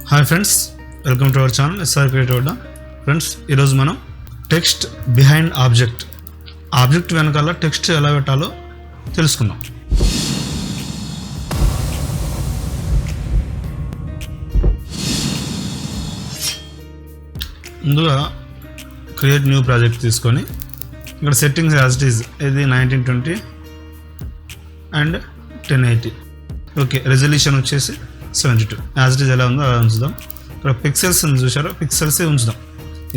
Hi friends, welcome to our channel srcreativeadda. Friends, ఈరోజు మనం text behind object వెనకాల text ఎలా పెట్టాలో తెలుసుకుందాం. ముందుగా క్రియేట్ న్యూ ప్రాజెక్ట్ తీసుకొని ఇక్కడ సెట్టింగ్స్ యాజ్ ఇట్ ఈజ్ ఇది 1920 అండ్ 1080. ఓకే, రెజల్యూషన్ వచ్చేసి 72. యాజ్ ఇట్ ఈజ్ ఎలా ఉందో అలా ఉంచుదాం. ఇక్కడ పిక్సెల్స్ చూసారో పిక్సెల్సే ఉంచుదాం,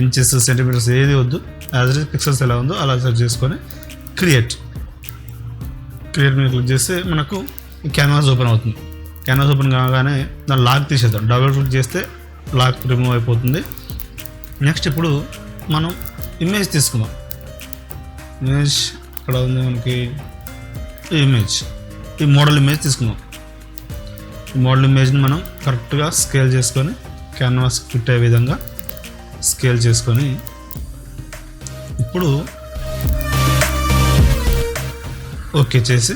ఇంచెస్ సెంటీమీటర్స్ ఏది వద్దు. యాజ్ ఇట్ ఈజ్ పిక్సెల్స్ ఎలా ఉందో అలా సెర్చ్ చేసుకొని క్రియేట్ మీద క్లిక్ చేస్తే మనకు క్యాన్వాస్ ఓపెన్ అవుతుంది. క్యాన్వాస్ ఓపెన్ కాగానే దాన్ని లాక్ తీసేద్దాం. డబుల్ క్లిక్ చేస్తే లాక్ రిమూవ్ అయిపోతుంది. నెక్స్ట్ ఇప్పుడు మనం ఇమేజ్ తీసుకుందాం. ఇమేజ్ ఇక్కడ ఉంది మనకి, ఈ మోడల్ ఇమేజ్ తీసుకుందాం. ఈ మోడల్ ఇమేజ్ని మనం కరెక్ట్గా స్కేల్ చేసుకొని క్యాన్వాస్ ఫిట్ అయ్యే విధంగా స్కేల్ చేసుకొని ఇప్పుడు ఓకే చేసి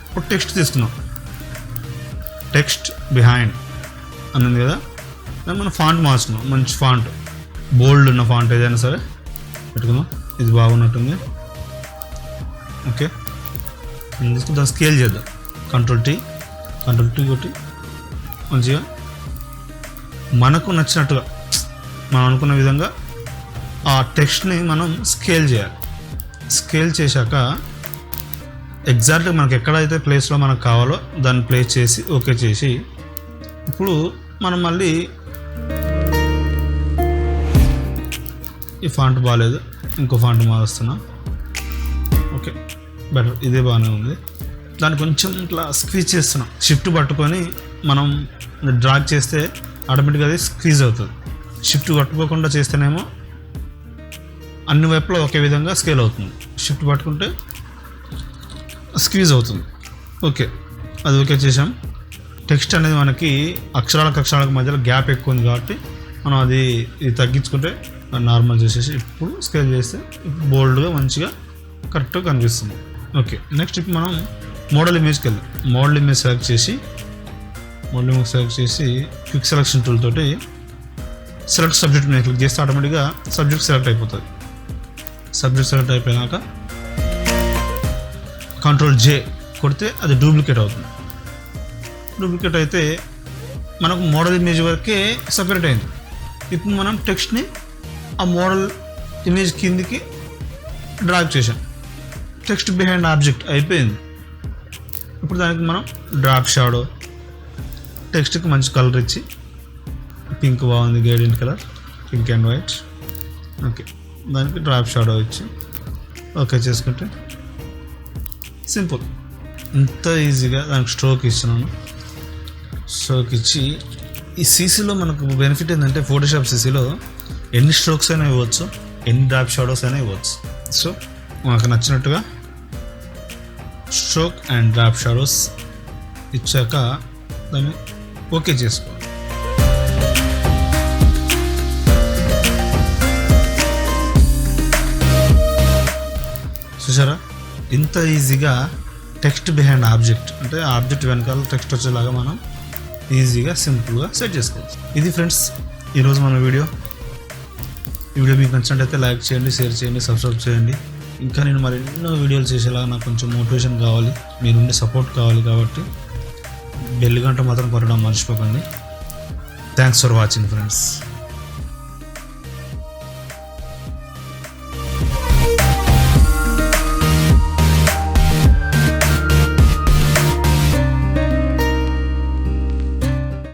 ఇప్పుడు టెక్స్ట్ తీసుకున్నాం. టెక్స్ట్ బిహైండ్ అన్నది కదా, దాన్ని మనం ఫాంట్ మార్చుకున్నాం. మంచి ఫాంట్, బోల్డ్ ఉన్న ఫాంట్ ఏదైనా సరే పెట్టుకుందాం. ఇది బాగున్నట్టుంది. ఓకే, దాన్ని స్కేల్ చేద్దాం. కంట్రోల్ టీ కొట్టి మంచిగా మనకు నచ్చినట్టుగా మనం అనుకున్న విధంగా ఆ టెక్స్ట్ని మనం స్కేల్ చేయాలి. స్కేల్ చేశాక ఎగ్జాక్ట్గా మనకు ఎక్కడైతే ప్లేస్లో మనకు కావాలో దాన్ని ప్లేస్ చేసి ఓకే చేసి ఇప్పుడు మనం మళ్ళీ ఈ ఫాంట్ బాగాలేదు, ఇంకో ఫాంట్ మారుస్తున్నా. ఓకే, బెటర్, ఇదే బాగానే ఉంది. దాన్ని కొంచెం ఇట్లా స్క్వీజ్ చేస్తున్నాం. షిఫ్ట్ పట్టుకొని మనం డ్రాగ్ చేస్తే ఆటోమేటిక్గా అది స్క్వీజ్ అవుతుంది. షిఫ్ట్ పట్టుకోకుండా చేస్తేనేమో అన్ని వైపులో ఒకే విధంగా స్కేల్ అవుతుంది. షిఫ్ట్ పట్టుకుంటే స్క్వీజ్ అవుతుంది. ఓకే, అది ఓకే చేసాం. టెక్స్ట్ అనేది మనకి అక్షరాలకు మధ్యలో గ్యాప్ ఎక్కువ ఉంది కాబట్టి మనం ఇది తగ్గించుకుంటే నార్మల్ చేసేసి ఇప్పుడు స్కేల్ చేస్తే బోల్డ్గా మంచిగా కరెక్ట్గా కనిపిస్తుంది. ఓకే, నెక్స్ట్ ఇప్పుడు మనం మోడల్ ఇమేజ్కి వెళ్దాం. మోడల్ ఇమేజ్ సెలెక్ట్ చేసి క్విక్ సెలెక్షన్ టూల్ తోటి సెలెక్ట్ సబ్జెక్ట్ మీద క్లిక్ చేస్తే ఆటోమేటిక్గా సబ్జెక్ట్ సెలెక్ట్ అయిపోతుంది. సబ్జెక్ట్ సెలెక్ట్ అయిపోయాక కంట్రోల్ జే కొడితే అది డూప్లికేట్ అవుతుంది. డూప్లికేట్ అయితే మనకు మోడల్ ఇమేజ్ వరకే సపరేట్ అయింది. ఇప్పుడు మనం టెక్స్ట్ని ఆ మోడల్ ఇమేజ్ కిందికి డ్రాగ్ చేసాం. టెక్స్ట్ బిహైండ్ ఆబ్జెక్ట్ అయిపోయింది. ఇప్పుడు దానికి మనం డ్రాప్ షాడో, టెక్స్ట్కి మంచి కలర్ ఇచ్చి, పింక్ బాగుంది, gradient colour, pink and white. Okay, దానికి డ్రాప్ షాడో ఇచ్చి ఓకే చేసుకుంటే సింపుల్. ఇంత ఈజీగా దానికి స్ట్రోక్ ఇస్తున్నాను. స్ట్రోక్ ఇచ్చి ఈ సీసీలో మనకు బెనిఫిట్ ఏంటంటే ఫోటోషాప్ సీసీలో ఎన్ని స్ట్రోక్స్ అయినా ఇవ్వచ్చు, ఎన్ని డ్రాప్ షాడోస్ అయినా ఇవ్వచ్చు. సో మనకు నచ్చినట్టుగా స్ట్రోక్ అండ్ డ్రాప్ షాడోస్ ఇచ్చాక దాన్ని ఓకే చేసుకోవాలి. చూసారా, ఇంత ఈజీగా టెక్స్ట్ బిహైండ్ ఆబ్జెక్ట్ అంటే ఆబ్జెక్ట్ వెనకాల టెక్స్ట్ వచ్చేలాగా మనం ఈజీగా సింపుల్గా సెట్ చేసుకోవచ్చు. ఇది ఫ్రెండ్స్ ఈరోజు మన వీడియో మీకు నచ్చినట్టయితే లైక్ చేయండి, షేర్ చేయండి, సబ్స్క్రైబ్ చేయండి. ఇంకా నేను మరెన్నో వీడియోలు చేసేలాగా నాకు కొంచెం మోటివేషన్ కావాలి, మీ నుండి సపోర్ట్ కావాలి. కాబట్టి బెల్ గంట మాత్రం కొట్టడం మర్చిపోకండి. Thanks for watching friends.